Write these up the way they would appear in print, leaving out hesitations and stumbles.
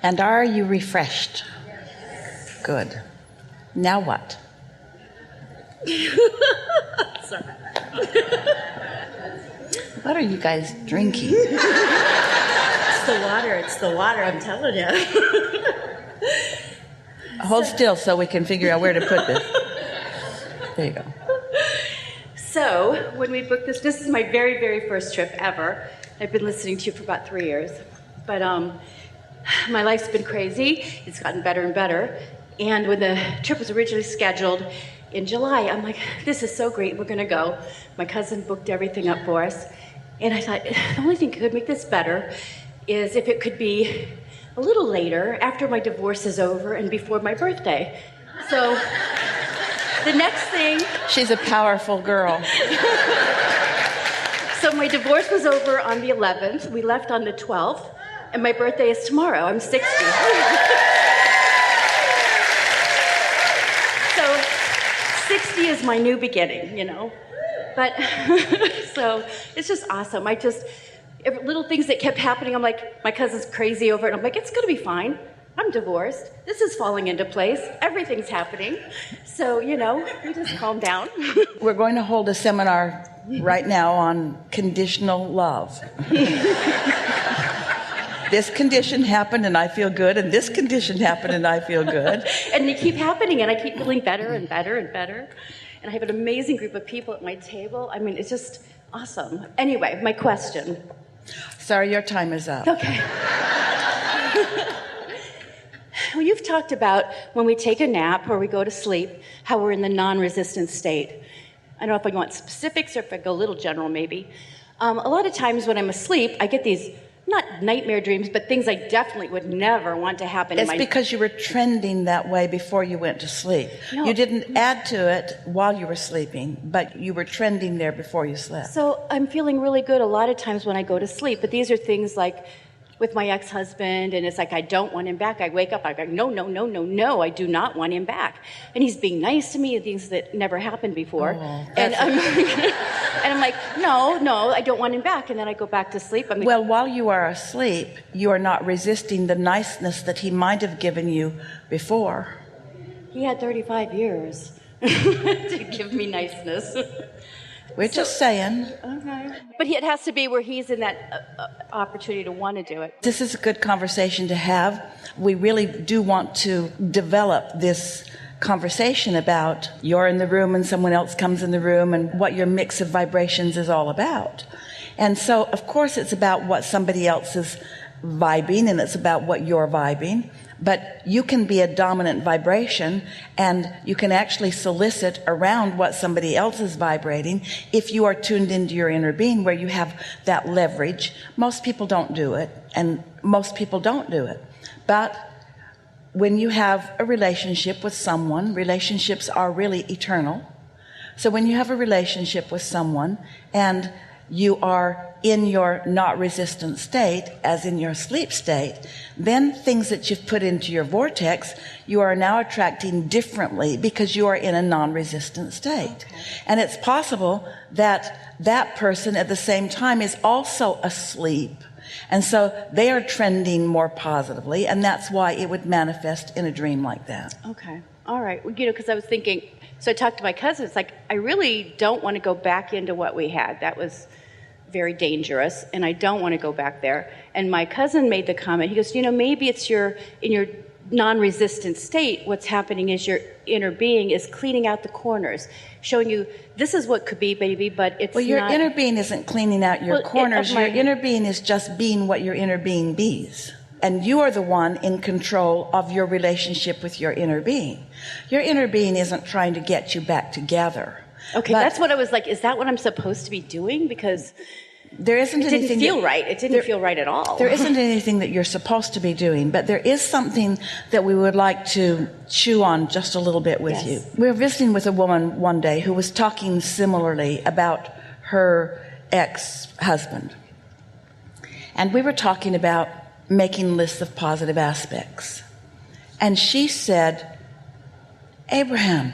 And are you refreshed? Good. Now what? Sorry. What are you guys drinking? It's the water, I'm telling you. Hold still so we can figure out where to put this. There you go. So, when we booked this is my very, very first trip ever. I've been listening to you for about 3 years. But my life's been crazy. It's gotten better and better. And when the trip was originally scheduled in July, I'm like, this is so great, we're going to go. My cousin booked everything up for us. And I thought, the only thing that could make this better is if it could be a little later, after my divorce is over and before my birthday. So the next thing... She's a powerful girl. So my divorce was over on the 11th. We left on the 12th. And my birthday is tomorrow. I'm 60. So 60 is my new beginning, you know. But so it's just awesome. Little things that kept happening, I'm like, my cousin's crazy over it. I'm like, it's going to be fine. I'm divorced. This is falling into place. Everything's happening. So, you know, we just calm down. We're going to hold a seminar right now on conditional love. This condition happened and I feel good, and this condition happened and I feel good. And they keep happening, and I keep feeling better and better and better. And I have an amazing group of people at my table. I mean, it's just awesome. Anyway, my question. Sorry, your time is up. Okay. Well, you've talked about when we take a nap or we go to sleep, how we're in the non-resistance state. I don't know if I want specifics or if I go a little general, maybe. A lot of times when I'm asleep, I get these, not nightmare dreams, but things I definitely would never want to happen. It's because you were trending that way before you went to sleep. No. You didn't add to it while you were sleeping, but you were trending there before you slept. So I'm feeling really good a lot of times when I go to sleep, but these are things like with my ex-husband, and it's like, I don't want him back. I wake up, I go, no, I do not want him back. And he's being nice to me, and things that never happened before. And I'm like, no, I don't want him back. And then I go back to sleep. Well, while you are asleep, you are not resisting the niceness that he might have given you before. He had 35 years to give me niceness. We're just saying. Okay. But it has to be where he's in that opportunity to want to do it. This is a good conversation to have. We really do want to develop this conversation about you're in the room and someone else comes in the room and what your mix of vibrations is all about. And so, of course, it's about what somebody else is vibing, and it's about what you're vibing. But you can be a dominant vibration, and you can actually solicit around what somebody else is vibrating if you are tuned into your inner being, where you have that leverage. Most people don't do it, and most people don't do it. But when you have a relationship with someone, relationships are really eternal. So when you have a relationship with someone and you are in your not resistant state, as in your sleep state, then things that you've put into your vortex, you are now attracting differently because you are in a non-resistant state. Okay. And it's possible that that person at the same time is also asleep. And so they are trending more positively, and that's why it would manifest in a dream like that. Okay. All right. Well, because I was thinking, so I talked to my cousin, it's like, I really don't want to go back into what we had. That was very dangerous, and I don't want to go back there. And my cousin made the comment, he goes, maybe it's in your non-resistant state, what's happening is your inner being is cleaning out the corners, showing you this is what could be, baby, but it's well, your not. Inner being isn't cleaning out your corners. Your inner being is just being what your inner being bees. And you are the one in control of your relationship with your inner being. Your inner being isn't trying to get you back together. Okay, that's what I was like, is that what I'm supposed to be doing? Because there isn't anything. It didn't feel right. It didn't feel right at all. There isn't anything that you're supposed to be doing, but there is something that we would like to chew on just a little bit with you. We were visiting with a woman one day who was talking similarly about her ex-husband. And we were talking about making lists of positive aspects. And she said, Abraham,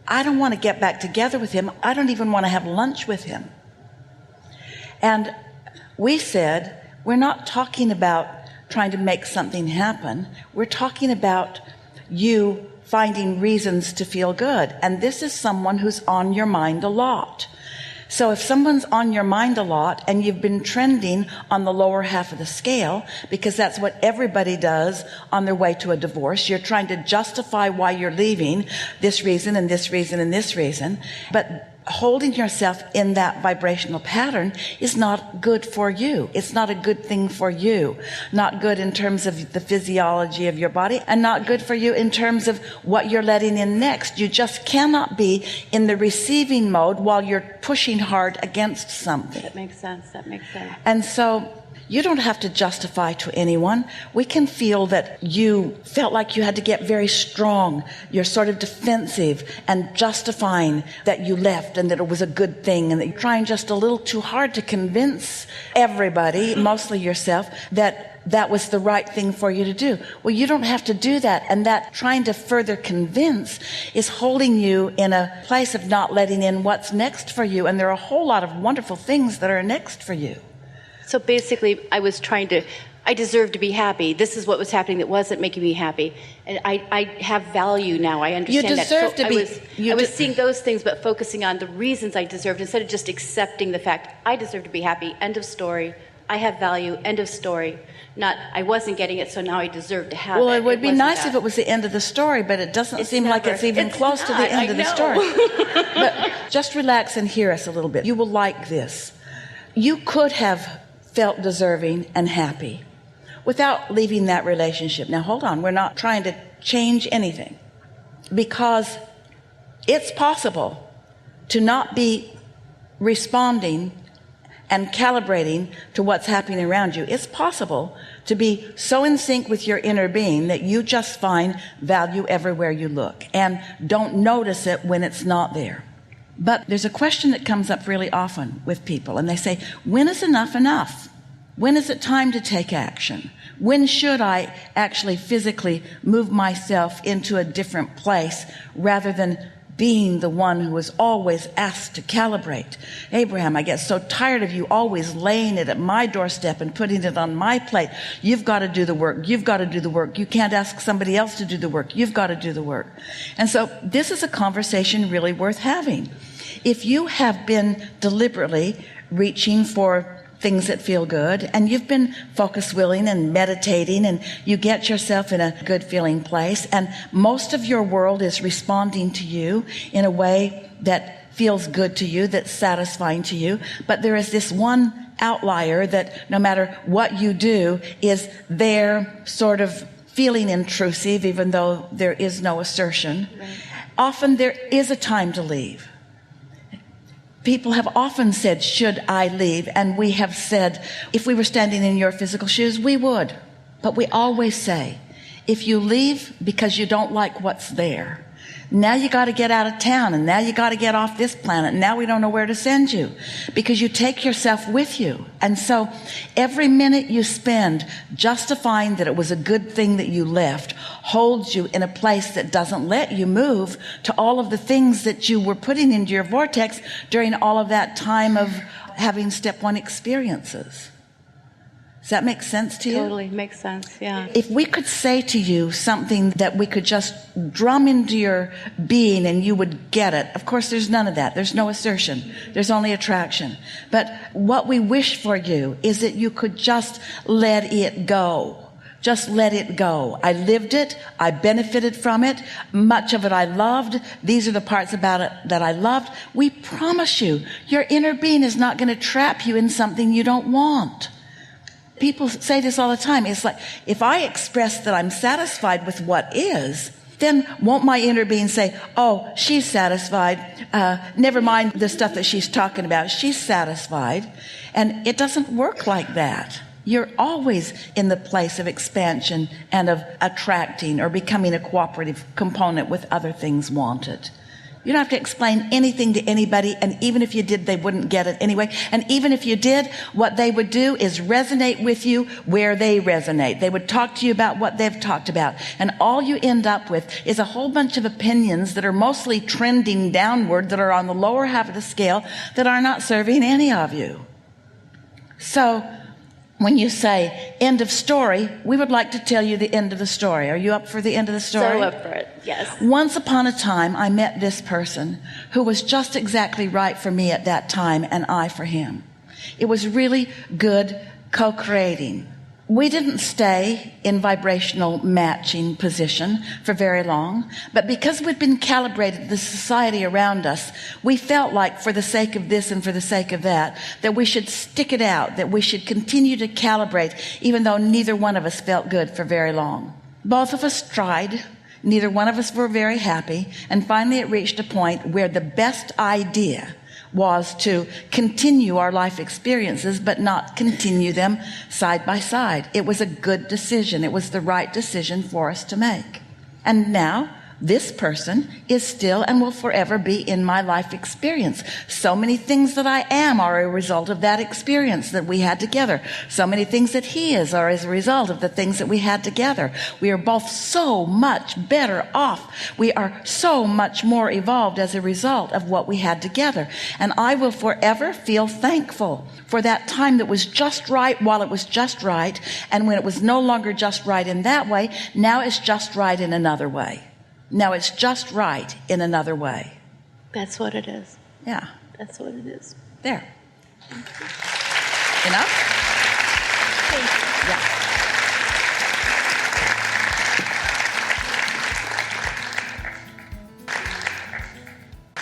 I don't want to get back together with him. I don't even want to have lunch with him. And we said, we're not talking about trying to make something happen. We're talking about you finding reasons to feel good. And this is someone who's on your mind a lot. So if someone's on your mind a lot and you've been trending on the lower half of the scale, because that's what everybody does on their way to a divorce, you're trying to justify why you're leaving, this reason and this reason and this reason. But holding yourself in that vibrational pattern is not good for you. It's not a good thing for you. Not good in terms of the physiology of your body, and not good for you in terms of what you're letting in next. You just cannot be in the receiving mode while you're pushing hard against something. That makes sense. And so you don't have to justify to anyone. We can feel that you felt like you had to get very strong. You're sort of defensive and justifying that you left and that it was a good thing, and that you're trying just a little too hard to convince everybody, mostly yourself, that that was the right thing for you to do. Well, you don't have to do that. And that trying to further convince is holding you in a place of not letting in what's next for you. And there are a whole lot of wonderful things that are next for you. So basically, I deserve to be happy. This is what was happening that wasn't making me happy. And I have value now. I understand you that. Deserve to be, I was seeing those things, but focusing on the reasons I deserved, instead of just accepting the fact, I deserve to be happy, end of story. I have value, end of story. Not, I wasn't getting it, so now I deserve to have it. Well, it would be nice if it was the end of the story, but it doesn't seem like it's even close to the end of the story. But just relax and hear us a little bit. You will like this. You could have felt deserving and happy without leaving that relationship. Now, hold on. We're not trying to change anything, because it's possible to not be responding and calibrating to what's happening around you. It's possible to be so in sync with your inner being that you just find value everywhere you look and don't notice it when it's not there. But there's a question that comes up really often with people, and they say, when is enough enough? When is it time to take action? When should I actually physically move myself into a different place rather than being the one who is always asked to calibrate? Abraham, I get so tired of you always laying it at my doorstep and putting it on my plate. You've got to do the work. You've got to do the work. You can't ask somebody else to do the work. You've got to do the work. And so this is a conversation really worth having. If you have been deliberately reaching for things that feel good, and you've been focus willing and meditating, and you get yourself in a good feeling place, and most of your world is responding to you in a way that feels good to you, that's satisfying to you, but there is this one outlier that no matter what you do is there, sort of feeling intrusive, even though there is no assertion. Right. Often there is a time to leave. People have often said, should I leave? And we have said, if we were standing in your physical shoes, we would. But we always say, if you leave because you don't like what's there, now you got to get out of town, and now you got to get off this planet, and now we don't know where to send you, because you take yourself with you. And so every minute you spend justifying that it was a good thing that you left holds you in a place that doesn't let you move to all of the things that you were putting into your vortex during all of that time of having step one experiences. Does that make sense to you? Totally makes sense, yeah. If we could say to you something that we could just drum into your being and you would get it. Of course, there's none of that. There's no assertion. There's only attraction. But what we wish for you is that you could just let it go. Just let it go. I lived it. I benefited from it. Much of it I loved. These are the parts about it that I loved. We promise you, your inner being is not going to trap you in something you don't want. People say this all the time. It's like, if I express that I'm satisfied with what is, then won't my inner being say, oh, she's satisfied. Never mind the stuff that she's talking about. She's satisfied. And it doesn't work like that. You're always in the place of expansion and of attracting or becoming a cooperative component with other things wanted. You don't have to explain anything to anybody, and even if you did, they wouldn't get it anyway. And even if you did, what they would do is resonate with you where they resonate. They would talk to you about what they've talked about. And all you end up with is a whole bunch of opinions that are mostly trending downward, that are on the lower half of the scale, that are not serving any of you. So when you say end of story, we would like to tell you the end of the story. Are you up for the end of the story? So up for it, yes. Once upon a time, I met this person who was just exactly right for me at that time, and I for him. It was really good co-creating. We didn't stay in vibrational matching position for very long, but because we'd been calibrated to the society around us, we felt like for the sake of this and for the sake of that we should stick it out, that we should continue to calibrate, even though neither one of us felt good for very long. Both of us tried. Neither one of us were very happy, and finally it reached a point where the best idea was to continue our life experiences, but not continue them side by side. It was a good decision. It was the right decision for us to make. And now, this person is still and will forever be in my life experience. So many things that I am are a result of that experience that we had together. So many things that he is are as a result of the things that we had together. We are both so much better off. We are so much more evolved as a result of what we had together. And I will forever feel thankful for that time that was just right while it was just right. And when it was no longer just right in that way, now it's just right in another way. Now it's just right in another way. That's what it is. Yeah. That's what it is. There. Enough? Thank you. Yeah.